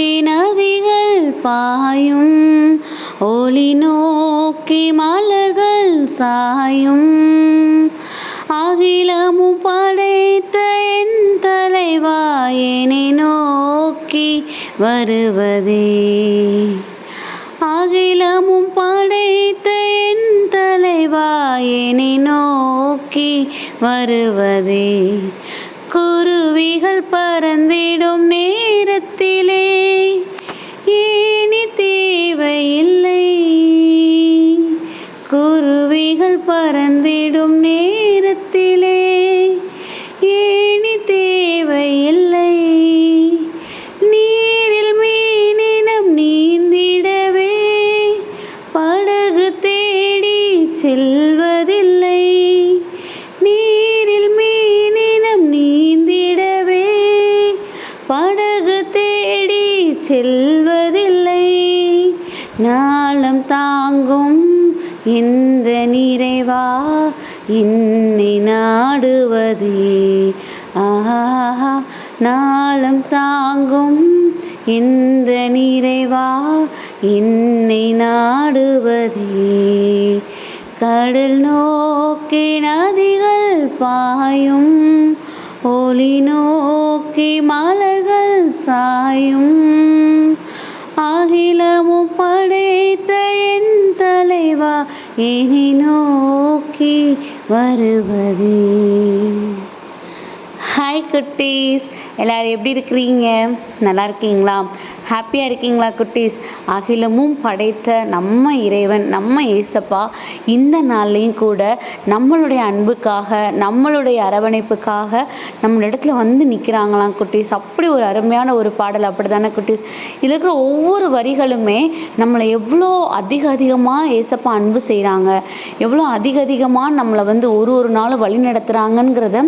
நோக்கி நதிகள் பாயும், ஒளி நோக்கி மலர்கள் சாயும். அகிலமும் படைத்த என் தலைவா என்னை நோக்கி வருவதே. அகிலமும் படைத்த என் தலைவா என்னை நோக்கி வருவதே. குருவிகள் பறந்திடும் நேரத்திலே ஏணி தேவையில்லை. குருவிகள் பறந்திடும் நேரத்திலே ஏணி தேவையில்லை. நீரில் மீனினம் நீந்திடவே படகு தேடி செல்வதில்லை. நீரில் மீனினம் நீந்திடவே படகு தேடி செல்வதில்லை. நாளம் தாங்கும் இந்த நிறைவா என்னை நாடுவதே. ஆஹா, நாளம் தாங்கும் இந்த நிறைவா என்னை நாடுவதே. கடல் நோக்கி நதிகள் பாயும், ஒளி நோக்கி மலர்கள் சாயும். அகிலமும் படைத்த என் தலைவா என்னை நோக்கி வருவதே. ஹாய் குட்டீஸ், எல்லோரும் எப்படி இருக்கிறீங்க? நல்லா இருக்கீங்களா? ஹாப்பியாக இருக்கீங்களா குட்டீஸ்? அகிலமும் படைத்த நம்ம இறைவன், நம்ம ஏசப்பா இந்த நாள்லேயும் கூட நம்மளுடைய அன்புக்காக, நம்மளுடைய அரவணைப்புக்காக நம்ம இடத்துல வந்து நிற்கிறாங்களாம் குட்டீஸ். அப்படி ஒரு அருமையான ஒரு பாடல், அப்படி தானே குட்டீஸ்? இதில் இருக்கிற ஒவ்வொரு வரிகளுமே நம்மளை எவ்வளோ அதிகமாக ஏசப்பா அன்பு செய்கிறாங்க, எவ்வளோ அதிகமாக நம்மளை வந்து ஒரு நாளும் வழி நடத்துகிறாங்கங்கிறத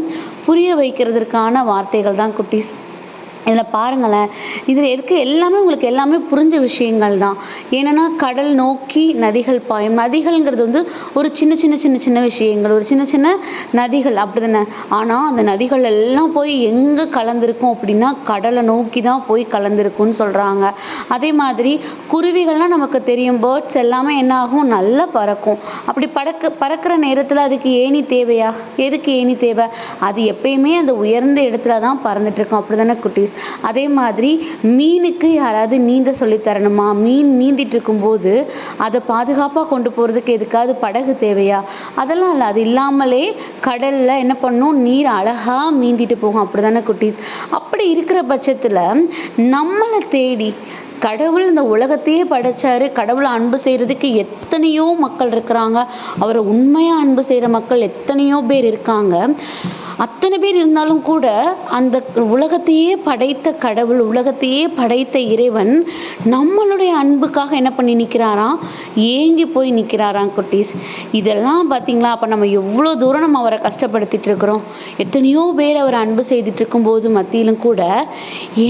புரிய வைக்கிறதுக்கான வார்த்தைகள் தான் குட்டீஸ். இதில் பாருங்களேன், இதில் இருக்க எல்லாமே உங்களுக்கு எல்லாமே புரிஞ்ச விஷயங்கள் தான். ஏன்னா கடல் நோக்கி நதிகள் பாயும். நதிகள்ங்கிறது வந்து ஒரு சின்ன விஷயங்கள், ஒரு சின்ன நதிகள் அப்படி தானே. ஆனால் அந்த நதிகள் எல்லாம் போய் எங்கே கலந்துருக்கும் அப்படின்னா கடலை நோக்கி தான் போய் கலந்துருக்குன்னு சொல்கிறாங்க. அதே மாதிரி குருவிகள்லாம் நமக்கு தெரியும், பேர்ட்ஸ் எல்லாமே என்ன ஆகும், நல்லா பறக்கும். அப்படி பறக்கிற நேரத்தில் அதுக்கு ஏணி தேவையா? எதுக்கு ஏணி தேவை? அது எப்பயுமே அந்த உயர்ந்த இடத்துல தான் பறந்துட்டுருக்கும். அப்படி தானே குட்டீஸ்? அதே மாதிரி மீனுக்கு யாராவது நீந்த சொல்லி தரணுமா? மீன் நீந்திட்டு இருக்கும்போது அதை பாதுகாப்பாக கொண்டு போகிறதுக்கு எதுக்காவது படகு தேவையா? அதெல்லாம் இல்லை. அது இல்லாமலே கடலில் என்ன பண்ணும், நீர் அழகாக மீந்திட்டு போகும். அப்படி தானே குட்டீஸ்? அப்படி இருக்கிற பட்சத்தில் நம்மளை தேடி கடவுள் இந்த உலகத்தையே படைச்சாரு. கடவுளை அன்பு செய்கிறதுக்கு எத்தனையோ மக்கள் இருக்கிறாங்க. அவரை உண்மையாக அன்பு செய்கிற மக்கள் எத்தனையோ பேர் இருக்காங்க. அத்தனை பேர் இருந்தாலும் கூட அந்த உலகத்தையே படைத்த கடவுள், உலகத்தையே படைத்த இறைவன் நம்மளுடைய அன்புக்காக என்ன பண்ணி நிற்கிறாராம், ஏங்கி போய் நிற்கிறாராம் குட்டீஸ். இதெல்லாம் பார்த்தீங்களா? அப்போ நம்ம எவ்வளோ தூரம் நம்ம அவரை கஷ்டப்படுத்திட்டு இருக்கிறோம். எத்தனையோ பேர் அவரை அன்பு செய்துட்டு இருக்கும்போது மத்தியிலும் கூட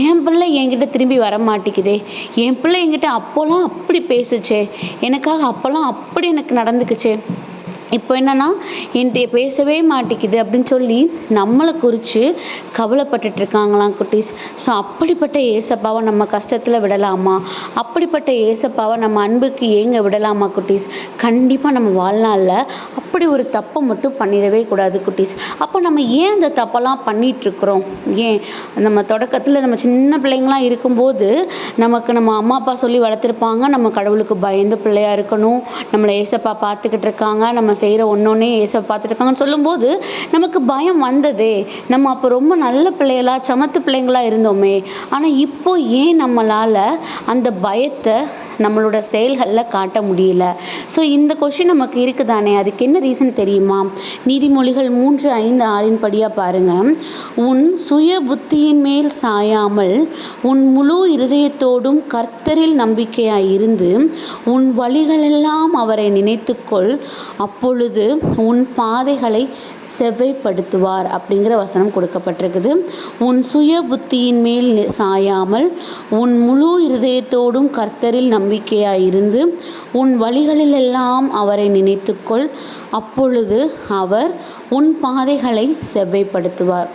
என் பிள்ளை என்கிட்ட திரும்பி வர மாட்டேங்குதே, என் பிள்ளை என்கிட்ட அப்போல்லாம் அப்படி பேசுச்சே, எனக்காக அப்போல்லாம் அப்படி எனக்கு நடந்துக்குச்சே, இப்போ என்னன்னா என்கிட்ட பேசவே மாட்டேங்குது அப்படின்னு சொல்லி நம்மளை குறித்து கவலைப்பட்டுட்டு இருக்காங்களாம் குட்டீஸ். ஸோ அப்படிப்பட்ட ஏசப்பாவை நம்ம கஷ்டத்தில் விடலாமா? அப்படிப்பட்ட ஏசப்பாவை நம்ம அன்புக்கு ஏங்க விடலாமா குட்டீஸ்? கண்டிப்பாக நம்ம வாழ்நாளில் அப்படி ஒரு தப்பை மட்டும் பண்ணிடவே கூடாது குட்டீஸ். அப்போ நம்ம ஏன் அந்த தப்பெல்லாம் பண்ணிகிட்ருக்குறோம்? ஏன் நம்ம தொடக்கத்தில் நம்ம சின்ன பிள்ளைங்களாம் இருக்கும்போது நமக்கு நம்ம அம்மா அப்பா சொல்லி வளர்த்துருப்பாங்க, நம்ம கடவுளுக்கு பயந்து பிள்ளையாக இருக்கணும், நம்மளை ஏசப்பா பார்த்துக்கிட்டு இருக்காங்க, நம்ம செய்கிற ஒன்றொன்னே ஏசப்பா பார்த்துருக்காங்கன்னு சொல்லும்போது நமக்கு பயம் வந்ததே. நம்ம அப்போ ரொம்ப நல்ல பிள்ளைகளா, சமத்து பிள்ளைங்களா இருந்தோமே. ஆனால் இப்போ ஏன் நம்மளால் அந்த பயத்தை நம்மளோட செயல்களில் காட்ட முடியல? ஸோ இந்த கொஷின் நமக்கு இருக்குதானே. அதுக்கு என்ன ரீசன் தெரியுமா? நீதிமொழிகள் 3:5-6 படியாக பாருங்கள். உன் சுய புத்தியின் மேல் சாயாமல் உன் முழு இருதயத்தோடும் கர்த்தரில் நம்பிக்கையாய் இருந்து உன் வழிகளெல்லாம் அவரை நினைத்துக்கொள், அப்பொழுது உன் பாதைகளை செவ்வைப்படுத்துவார் அப்படிங்கிற வசனம் கொடுக்கப்பட்டிருக்குது. உன் சுய புத்தியின் மேல் சாயாமல் உன் முழு இருதயத்தோடும் கர்த்தரில் நம்பிக்கையாய் இருந்து உன் வழிகளிலெல்லாம் அவரை நினைத்துக்கொள், அப்பொழுது அவர் உன் பாதைகளை செவ்வைப்படுத்துவார்.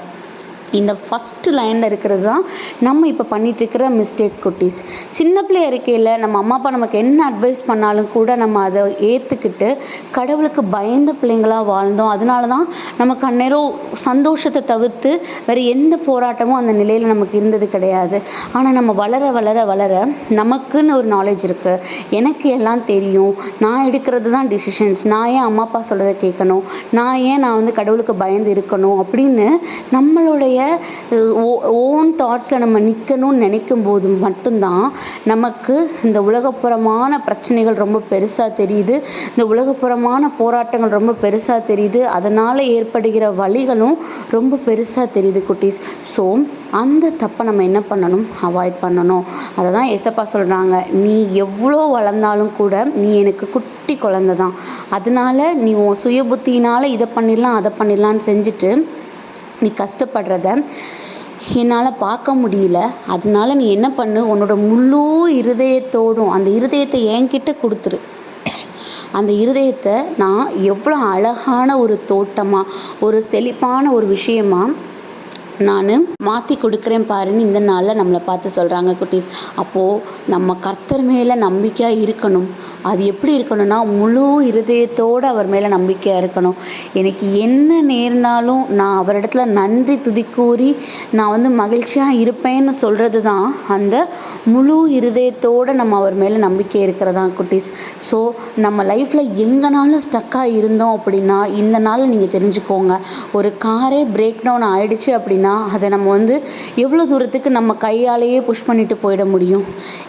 இந்த ஃபஸ்ட்டு லைனில் இருக்கிறது தான் நம்ம இப்போ பண்ணிகிட்ருக்கிற மிஸ்டேக் குட்டீஸ். சின்ன பிள்ளையா இருக்கையில் நம்ம அம்மா அப்பா நமக்கு என்ன அட்வைஸ் பண்ணாலும் கூட நம்ம அதை ஏற்றுக்கிட்டு கடவுளுக்கு பயந்த பிள்ளைங்களாக வாழ்ந்தோம். அதனால தான் நமக்கு அந்நேரம் சந்தோஷத்தை தவிர்த்து வேறு எந்த போராட்டமும் அந்த நிலையில் நமக்கு இருந்தது கிடையாது. ஆனால் நம்ம வளர வளர வளர நமக்குன்னு ஒரு நாலேஜ் இருக்குது, எனக்கு எல்லாம் தெரியும், நான் எடுக்கிறது தான் டிசிஷன்ஸ், நான் ஏன் அம்மா அப்பா சொல்கிறத கேட்கணும், நான் வந்து கடவுளுக்கு பயந்து இருக்கணும் அப்படின்னு நம்மளுடைய ஓன் தாட்ஸில் நம்ம நிற்கணும்னு நினைக்கும் போது மட்டும்தான் நமக்கு இந்த உலகப்புறமான பிரச்சனைகள் ரொம்ப பெருசாக தெரியுது, இந்த உலகப்புறமான போராட்டங்கள் ரொம்ப பெருசாக தெரியுது, அதனால் ஏற்படுகிற வலிகளும் ரொம்ப பெருசாக தெரியுது குட்டீஸ். ஸோ அந்த தப்பை நம்ம என்ன பண்ணணும், அவாய்ட் பண்ணணும். அதை தான் ஏசப்பா சொல்கிறாங்க, நீ எவ்வளோ வளர்ந்தாலும் கூட நீ எனக்கு குட்டி குழந்தை தான், அதனால நீ உன் சுய புத்தியினால் இதை பண்ணிடலாம் அதை பண்ணிடலான்னு செஞ்சுட்டு நீ கஷ்டப்படுறத என்னால் பார்க்க முடியல. அதனால நீ என்ன பண்ணு, உன்னோட முழு இருதயத்தோடும் அந்த இருதயத்தை என்கிட்ட கொடுத்துரு. அந்த இருதயத்தை நான் எவ்வளோ அழகான ஒரு தோட்டமாக, ஒரு செழிப்பான ஒரு விஷயமாக நான் மாற்றி கொடுக்குறேன் பாருன்னு இந்த நாளில் நம்மளை பார்த்து சொல்கிறாங்க குட்டீஸ். அப்போது நம்ம கர்த்தர் மேலே நம்பிக்கையாக இருக்கணும். அது எப்படி இருக்கணும்னா, முழு இருதயத்தோடு அவர் மேலே நம்பிக்கையாக இருக்கணும். எனக்கு என்ன நேர்ந்தாலும் நான் அவரிடத்துல நன்றி துதி கூறி நான் வந்து மகிழ்ச்சியாக இருப்பேன்னு சொல்கிறது தான் அந்த முழு இருதயத்தோடு நம்ம அவர் மேலே நம்பிக்கை இருக்கிறதா குட்டீஸ். ஸோ நம்ம லைஃப்பில் எங்கேனாலும் ஸ்டக்காக இருந்தோம் அப்படின்னா இந்த நாள் நீங்கள் தெரிஞ்சுக்கோங்க, ஒரு காரே பிரேக் டவுன் ஆகிடுச்சு அப்படின்னா அதை நம்ம வந்து எவ்வளோ தூரத்துக்கு நம்ம கையாலேயே புஷ் பண்ணிட்டு போயிட முடியும்,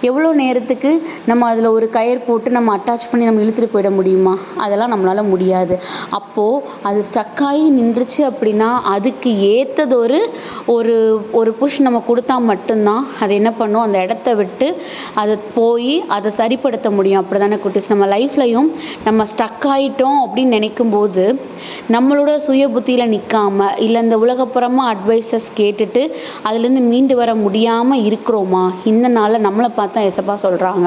எவ்வளோ நேரத்துக்கு நம்ம அதில் ஒரு கயிறு போட்டு நம்ம அட்டாச் பண்ணி நம்ம இழுத்துட்டு போயிட முடியுமா, அதெல்லாம் நம்மளால் முடியாது. அப்போது அது ஸ்டக்காகி நின்றுச்சு அப்படின்னா அதுக்கு ஏற்றதொரு ஒரு ஒரு புஷ் நம்ம கொடுத்தா மட்டும்தான் அது என்ன பண்ணும், அந்த இடத்த விட்டு அதை போய் அதை சரிப்படுத்த முடியும். அப்படி தானே குட்டீஸ், நம்ம லைஃப்லையும் நம்ம ஸ்டக் ஆகிட்டோம் அப்படின்னு நினைக்கும் போது நம்மளோட சுய புத்தியில் நிற்காமல் இல்லை இந்த உலகப்புறமாக அட்வைஸஸ் கேட்டுட்டு அதுலேருந்து மீண்டு வர முடியாமல் இருக்கிறோமா, இந்த நாளில் நம்மளை பார்த்தா ஏசப்பா சொல்கிறாங்க,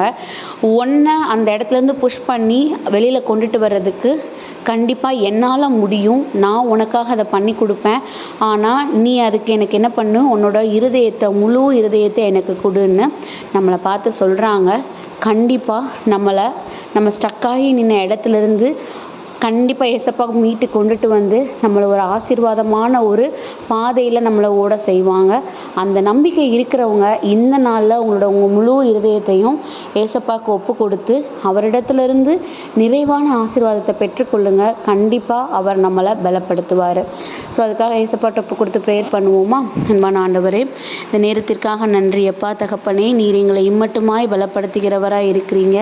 ஒன்றை அந்த இடத்துலேருந்து புஷ் பண்ணி வெளியில் கொண்டுட்டு வர்றதுக்கு கண்டிப்பாக என்னால் முடியும், நான் உனக்காக அதை பண்ணி கொடுப்பேன், ஆனால் நீ அதுக்கு எனக்கு என்ன பண்ணு, உன்னோட இருதயத்தை முழு இருதயத்தை எனக்கு கொடுன்னு நம்மளை பார்த்து சொல்கிறாங்க. கண்டிப்பாக நம்ம ஸ்டக்காகி நின்ன இடத்துலேருந்து கண்டிப்பாக ஏசப்பாவுக்கு மீட்டு கொண்டுட்டு வந்து நம்மளை ஒரு ஆசீர்வாதமான ஒரு பாதையில் நம்மளை ஓட செய்வாங்க. அந்த நம்பிக்கை இருக்கிறவங்க இந்த நாளில் உங்கள் முழு இருதயத்தையும் ஏசப்பாவுக்கு ஒப்பு கொடுத்து அவரிடத்துலேருந்து நிறைவான ஆசீர்வாதத்தை பெற்றுக்கொள்ளுங்க. கண்டிப்பாக அவர் நம்மளை பலப்படுத்துவார். ஸோ அதுக்காக ஏசப்பாட்ட ஒப்பு கொடுத்து ப்ரேயர் பண்ணுவோமா? அன்பான ஆண்டவரே, இந்த நேரத்திற்காக நன்றி அப்பா தகப்பனே, நீர் எங்களை இம்மட்டுமாய் பலப்படுத்துகிறவராக இருக்கிறீங்க.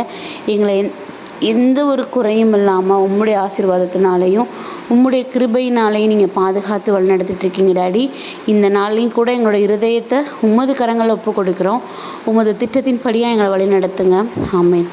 எங்களை எந்த ஒரு குறையும் இல்லாமல் உம்முடைய ஆசீர்வாதத்தினாலையும் உம்முடைய கிருபையினாலையும் நீங்கள் பாதுகாத்து வழிநடத்திட்டுருக்கீங்க டாடி. இந்த நாளையும் கூட எங்களோட இருதயத்தை உமது கரங்களை ஒப்பு கொடுக்குறோம். உமது திட்டத்தின் படியாக எங்களை வழி நடத்துங்க. ஆமென்.